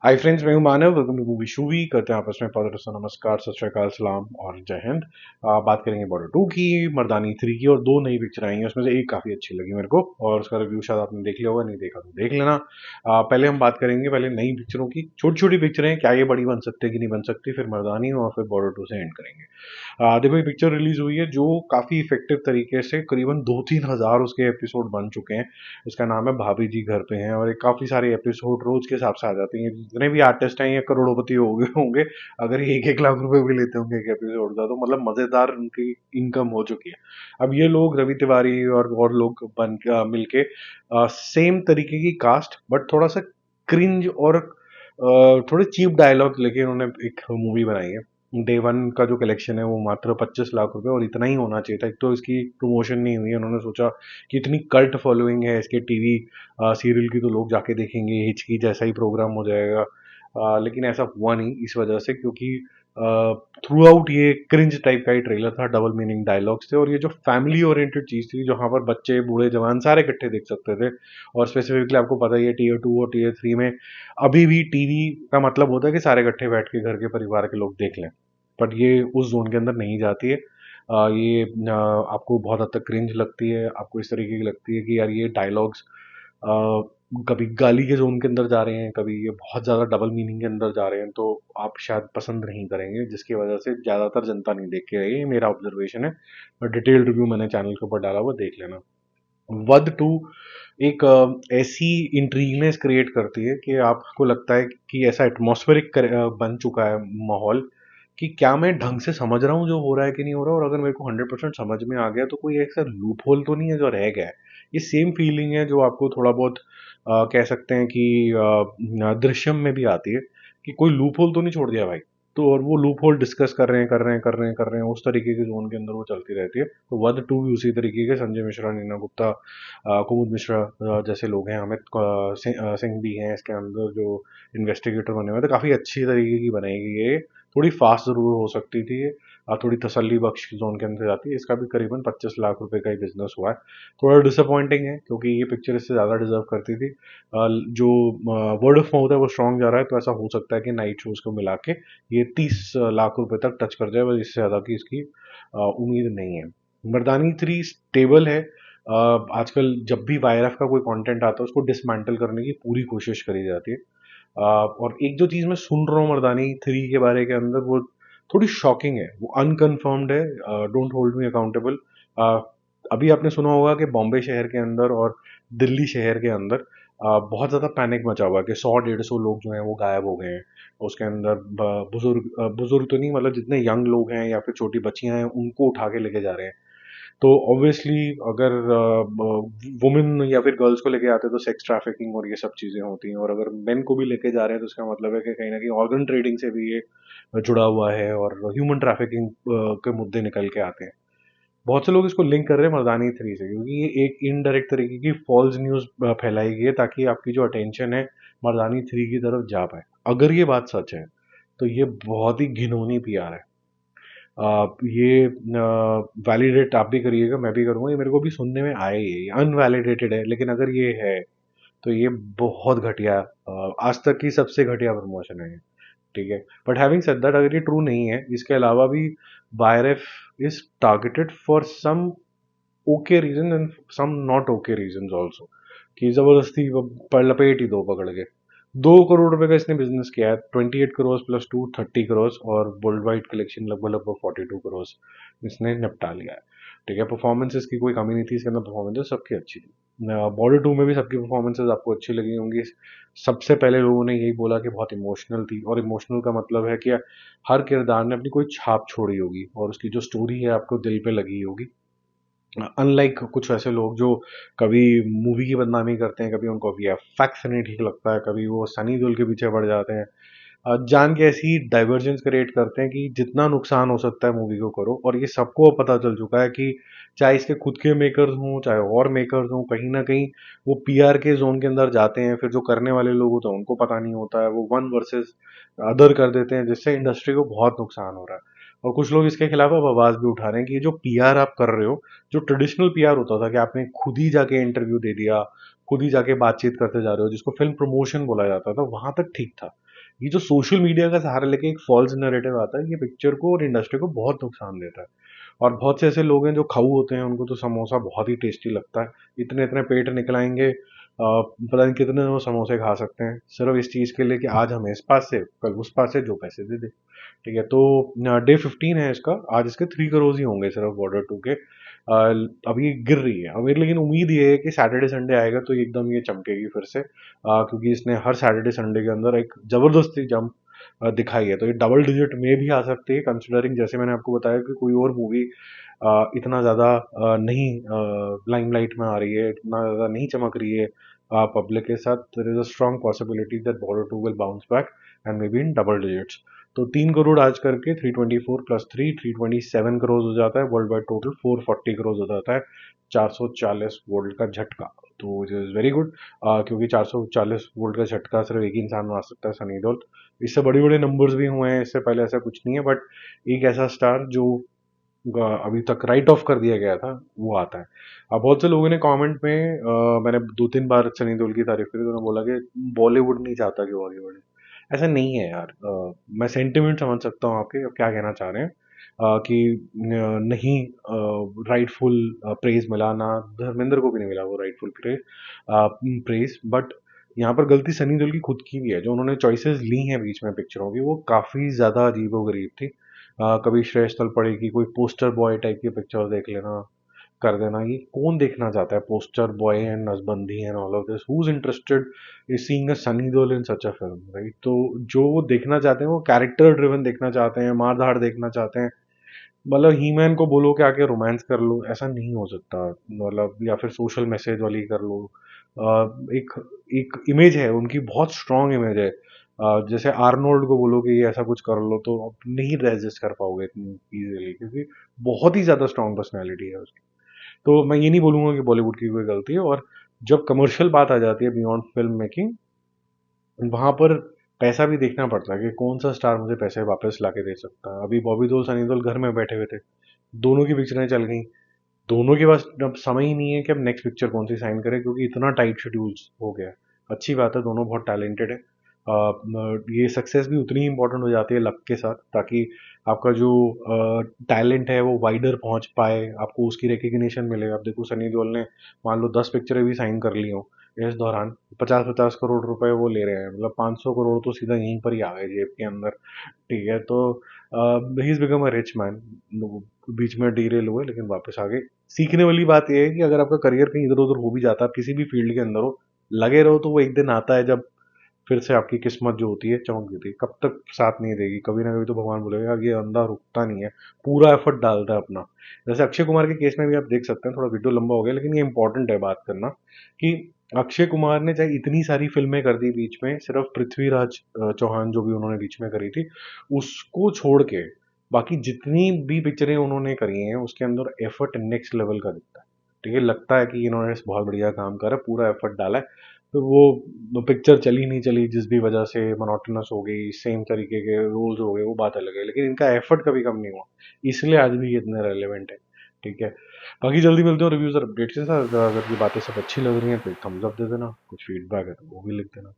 हाय friends, मैं हूं Manav. Welcome to movie Shoovy. करते हैं आपस में पदर नमस्कार, सत श्री अकाल, सलाम और जय हिंद। बात करेंगे बॉर्डर 2 की, मर्दानी 3 की, और दो नई पिक्चर आई हैं उसमें से एक काफ़ी अच्छी लगी मेरे को, और उसका रिव्यू शायद आपने देख लिया होगा, नहीं देखा तो देख लेना। पहले हम बात करेंगे पहले नई पिक्चरों की। छोटी छोटी पिक्चरें, क्या ये बड़ी बन सकती है कि नहीं बन सकती, फिर मर्दानी, और फिर बॉर्डर 2 से एंड करेंगे। देखो, ये पिक्चर रिलीज हुई है जो काफ़ी इफेक्टिव तरीके से, करीबन 2-3 हज़ार उसके एपिसोड बन चुके हैं। इसका नाम है भाभी जी घर पे हैं, और ये काफ़ी सारे एपिसोड रोज के हिसाब से आ जाते हैं। जितने भी आर्टिस्ट हैं ये करोड़पति हो गए होंगे अगर ये 1-1 लाख रुपए भी लेते होंगे एक एपिसोड का, तो मतलब मज़ेदार उनकी इनकम हो चुकी है। अब ये लोग रवि तिवारी और लोग मिलके सेम तरीके की कास्ट, बट थोड़ा सा क्रिंज और थोड़े चीप डायलॉग लेके उन्होंने एक मूवी बनाई है। डे वन का जो कलेक्शन है वो मात्र 25 लाख रुपए, और इतना ही होना चाहिए था। एक तो इसकी प्रमोशन नहीं हुई है, उन्होंने सोचा कि इतनी कल्ट फॉलोइंग है इसके टीवी सीरियल की, तो लोग जाके देखेंगे, हिचकी जैसा ही प्रोग्राम हो जाएगा। लेकिन ऐसा हुआ नहीं इस वजह से, क्योंकि थ्रू आउट ये क्रिंज टाइप का ही ट्रेलर था, डबल मीनिंग डायलॉग्स थे, और ये जो फैमिली ओरिएंटेड चीज़ थी जहाँ पर बच्चे बूढ़े जवान सारे इकट्ठे देख सकते थे। और स्पेसिफिकली आपको पता ही है, टीयर 2 और टीयर 3 में अभी भी टीवी का मतलब होता है कि सारे इकट्ठे बैठ के घर के परिवार के लोग देख लें, बट ये उस जोन के अंदर नहीं जाती है। ये आपको बहुत हद तक क्रिंज लगती है, आपको इस तरीके की लगती है कि यार ये डायलॉग्स कभी गाली के जोन के अंदर जा रहे हैं, कभी ये बहुत ज़्यादा डबल मीनिंग के अंदर जा रहे हैं, तो आप शायद पसंद नहीं करेंगे, जिसकी वजह से ज़्यादातर जनता नहीं देख के रही है। ये मेरा ऑब्जर्वेशन है, और डिटेल रिव्यू मैंने चैनल के ऊपर डाला हुआ, देख लेना। वध 2 एक ऐसी इंट्रीगनेस क्रिएट करती है कि आपको लगता है कि ऐसा एटमॉस्फेरिक बन चुका है माहौल, कि क्या मैं ढंग से समझ रहा हूँ जो हो रहा है कि नहीं हो रहा है, और अगर मेरे को 100% समझ में आ गया तो कोई ऐसा लूप होल तो नहीं है जो रह गया है। ये सेम फीलिंग है जो आपको थोड़ा बहुत कह सकते हैं कि दृश्यम में भी आती है, कि कोई लूप होल तो नहीं छोड़ दिया भाई। तो और वो लूप होल डिस्कस कर रहे हैं, उस तरीके की जोन के अंदर वो चलती रहती है। तो वध 2 भी उसी तरीके के, संजय मिश्रा, नीना गुप्ता, कुमुद मिश्रा जैसे लोग हैं, अमित सिंह भी हैं इसके अंदर जो इन्वेस्टिगेटर बने हुए थे। काफ़ी अच्छी तरीके की बनाई गई है। थोड़ी फास्ट ज़रूर हो सकती थी ये, थोड़ी तसल्ली बख्श जोन के अंदर जाती है। इसका भी करीबन 25 लाख रुपए का ही बिजनेस हुआ है। थोड़ा डिसअपॉइंटिंग है, क्योंकि ये पिक्चर इससे ज़्यादा डिजर्व करती थी। जो वर्ड ऑफ माउथ है वो स्ट्रॉन्ग जा रहा है, तो ऐसा हो सकता है कि नाइट शोज को मिला के ये 30 लाख रुपए तक टच कर जाए, बस इससे ज़्यादा की इसकी उम्मीद नहीं है। मर्दानी 3 स्टेबल है। आजकल जब भी वायरफ का कोई कंटेंट आता है उसको डिसमेंटल करने की पूरी कोशिश करी जाती है। और एक जो चीज़ मैं सुन रहा हूँ मर्दानी 3 के बारे के अंदर, वो थोड़ी शॉकिंग है, वो अनकन्फर्म्ड है। Don't hold me accountable. अभी आपने सुना होगा कि बॉम्बे शहर के अंदर और दिल्ली शहर के अंदर बहुत ज़्यादा पैनिक मचा हुआ है कि 100-150 लोग जो हैं वो गायब हो गए हैं। उसके अंदर बुजुर्ग तो नहीं, मतलब जितने यंग लोग हैं या फिर छोटी बच्चियां हैं उनको उठा के लेके जा रहे हैं। तो ऑब्वियसली अगर वुमेन या फिर गर्ल्स को लेके आते हैं तो सेक्स ट्रैफिकिंग और ये सब चीज़ें होती हैं, और अगर मेन को भी लेके जा रहे हैं तो इसका मतलब है कि कहीं ना कहीं ऑर्गन ट्रेडिंग से भी ये जुड़ा हुआ है, और ह्यूमन ट्रैफिकिंग के मुद्दे निकल के आते हैं। बहुत से लोग इसको लिंक कर रहे हैं मर्दानी 3 से, क्योंकि ये एक इनडायरेक्ट तरीके की फॉल्स न्यूज़ फैलाई गई है, ताकि आपकी जो अटेंशन है मर्दानी 3 की तरफ जा पाए। अगर ये बात सच है तो ये बहुत ही घिनौनी पीआर है। ये वैलिडेट आप भी करिएगा, मैं भी करूँगा। ये मेरे को भी सुनने में आया ही है, ये अनवैलिडेटेड है, लेकिन अगर ये है तो ये बहुत घटिया, आज तक की सबसे घटिया प्रमोशन है ये। ठीक है, बट हैविंग सेड दैट, अगर ये ट्रू नहीं है, इसके अलावा भी वायरएफ is targeted for some okay reason and some not okay reason also, कि जबरदस्ती लपेट ही दो पकड़ के। 2 करोड़ रुपए का इसने बिजनेस किया है, 28 करोड़ प्लस 2 30 करोड़, और वर्ल्ड वाइड कलेक्शन लगभग लगभग 42 करोड़ इसने निपटा लिया है। ठीक है, परफॉर्मेंसेस की कोई कमी नहीं थी इसके अंदर, परफॉर्मेंसेस सबकी अच्छी थी। बॉर्डर 2 में भी सबकी परफॉर्मेंसेस आपको अच्छी लगी होंगी। सबसे पहले लोगों ने यही बोला कि बहुत इमोशनल थी, और इमोशनल का मतलब है कि हर किरदार ने अपनी कोई छाप छोड़ी होगी, और उसकी जो स्टोरी है आपको दिल पे लगी होगी। अनलाइक कुछ ऐसे लोग जो कभी मूवी की बदनामी करते हैं, कभी उनको वीएफएक्स नहीं ठीक लगता है, कभी वो सनी देओल के पीछे पड़ जाते हैं, जान के ऐसी डाइवर्जेंस क्रिएट करते हैं कि जितना नुकसान हो सकता है मूवी को करो। और ये सबको अब पता चल चुका है कि चाहे इसके खुद के मेकर्स हों चाहे और मेकर्स हों, कहीं ना कहीं वो पीआर के जोन के अंदर जाते हैं, फिर जो करने वाले लोग होते हैं उनको पता नहीं होता है, वो वन वर्सेस अदर कर देते हैं, जिससे इंडस्ट्री को बहुत नुकसान हो रहा है। और कुछ लोग इसके खिलाफ अब आवाज भी उठा रहे हैं कि ये जो पीआर आप कर रहे हो, जो ट्रेडिशनल पीआर होता था कि आपने खुद ही जाके इंटरव्यू दे दिया, खुद ही जाके बातचीत करते जा रहे हो, जिसको फिल्म प्रमोशन बोला जाता था, वहां तक ठीक था। ये जो सोशल मीडिया का सहारा लेके एक फॉल्स नैरेटिव आता है, ये पिक्चर को और इंडस्ट्री को बहुत नुकसान देता है। और बहुत से ऐसे लोग हैं जो खाऊ होते हैं, उनको तो समोसा बहुत ही टेस्टी लगता है। इतने इतने पेट निकलाएंगे, पता नहीं कितने वो समोसे खा सकते हैं सिर्फ इस चीज़ के लिए कि आज हमें इस पास से, कल उस पास से, जो पैसे दे दे। ठीक है, तो डे 15 है इसका, आज इसके 3 करोड़ ही होंगे सिर्फ बॉर्डर 2 के। अभी गिर रही है अभी, लेकिन उम्मीद ये है कि सैटरडे संडे आएगा तो एकदम ये चमकेगी फिर से, क्योंकि इसने हर सैटरडे संडे के अंदर एक जबरदस्ती जंप दिखाई है। तो ये डबल डिजिट में भी आ सकती है, कंसिडरिंग जैसे मैंने आपको बताया कि कोई और मूवी इतना ज़्यादा नहीं लाइमलाइट में आ रही है, इतना ज़्यादा नहीं चमक रही है पब्लिक के साथ। There is a strong possibility that Border 2 will bounce back and may be in double digits. तो 3 करोड़ आज करके 324 प्लस 327 करोड़ हो जाता है, वर्ल्ड वाइड टोटल 440 करोड़ हो जाता है। 440 वोल्ट का झटका, तो इट इज़ वेरी गुड, क्योंकि 440 वोल्ट का झटका सिर्फ एक ही इंसान मार सकता है, सनी देओल। इससे बड़े बड़े नंबर्स भी हुए हैं इससे पहले, ऐसा कुछ नहीं है, बट एक ऐसा स्टार जो अभी तक राइट ऑफ कर दिया गया था, वो आता है। अब बहुत से लोगों ने कमेंट में मैंने 2-3 बार सनी देओल की तारीफ करी, तो उन्होंने बोला कि बॉलीवुड नहीं चाहता कि वो आगे बढ़े। ऐसा नहीं है यार, मैं सेंटिमेंट समझ सकता हूँ आपके, क्या कहना चाह रहे हैं, कि नहीं राइटफुल प्रेज मिला ना, धर्मेंद्र को भी नहीं मिला वो राइटफुल प्रेज, बट यहाँ पर गलती सनी देओल की खुद की भी है। जो उन्होंने चॉइसेस ली हैं बीच में पिक्चरों की, वो काफ़ी ज़्यादा अजीबोगरीब थी। कभी श्रेष्ठ तल पड़ेगी, कोई पोस्टर बॉय टाइप की पिक्चर देख लेना, कर देना। ये कौन देखना चाहता है, पोस्टर बॉय एंड नसबंदी and all of this, who is interested in seeing a Sunny Deol in such a film, right? तो जो वो देखना चाहते हैं, वो कैरेक्टर ड्रिवन देखना चाहते हैं, मार धाड़ देखना चाहते हैं। मतलब ही मैन को बोलो कि आके रोमांस कर लो, ऐसा नहीं हो सकता, मतलब, या फिर सोशल मैसेज वाली कर लो। एक एक इमेज है उनकी, बहुत स्ट्रांग इमेज है। जैसे आर्नोल्ड को बोलो कि ये ऐसा कुछ कर लो, तो आप नहीं रेजिस्ट कर पाओगे इतनी इजीली, क्योंकि बहुत ही ज़्यादा स्ट्रांग पर्सनैलिटी है उसकी। तो मैं ये नहीं बोलूँगा कि बॉलीवुड की कोई गलती है। और जब कमर्शियल बात आ जाती है बियॉन्ड फिल्म मेकिंग, वहाँ पर पैसा भी देखना पड़ता है कि कौन सा स्टार मुझे पैसे वापस ला के दे सकता है। अभी बॉबी देओल, सनी देओल घर में बैठे हुए थे, दोनों की पिक्चरें चल गई, दोनों के पास अब समय ही नहीं है कि अब नेक्स्ट पिक्चर कौन सी साइन करें, क्योंकि इतना टाइट शेड्यूल्स हो गया है। अच्छी बात है, दोनों बहुत टैलेंटेड है। ये सक्सेस भी उतनी ही इंपॉर्टेंट हो जाती है लक के साथ, ताकि आपका जो टैलेंट है वो वाइडर पहुंच पाए, आपको उसकी रिकग्निशन मिले। अब देखो सनी देओल ने मान लो 10 पिक्चरें भी साइन कर ली हो इस दौरान, 50-50 करोड़ रुपए वो ले रहे हैं, मतलब 500 करोड़ तो सीधा यहीं पर ही आ गए जेब के अंदर। ठीक है, तो he is become a rich man. बीच में डीरेल हुए लेकिन वापस आ गए। सीखने वाली बात यह है कि अगर आपका करियर कहीं इधर उधर हो भी जाता है, आप किसी भी फील्ड के अंदर हो, लगे रहो, तो वो एक दिन आता है जब फिर से आपकी किस्मत जो होती है चमक देती है। कब तक साथ नहीं देगी, कभी ना कभी तो भगवान बोलेगा यार ये अंधा रुकता नहीं है, पूरा एफर्ट डालता है अपना। जैसे अक्षय कुमार के केस में भी आप देख सकते हैं, थोड़ा वीडियो लंबा हो गया लेकिन ये इंपॉर्टेंट है बात करना, कि अक्षय कुमार ने चाहे इतनी सारी फिल्में कर दी बीच में, सिर्फ पृथ्वीराज चौहान जो भी उन्होंने बीच में करी थी, उसको छोड़ के बाकी जितनी भी पिक्चरें उन्होंने करी हैं, उसके अंदर एफर्ट नेक्स्ट लेवल का दिखता है। ठीक है, लगता है कि इन्होंने बहुत बढ़िया काम करा, पूरा एफर्ट डाला है। तो वो पिक्चर चली नहीं चली, जिस भी वजह से मोनोटोनस हो गई, सेम तरीके के रोल्स हो गए, वो बात अलग है, लेकिन इनका एफर्ट कभी कम नहीं हुआ, इसलिए आज भी ये इतने रेलिवेंट है। ठीक है, बाकी जल्दी मिलते हैं रिव्यूज और अपडेट्स के साथ। अगर ये बातें सब अच्छी लग रही हैं तो एक थम्स अप दे देना, कुछ फीडबैक है तो वो भी लिख देना।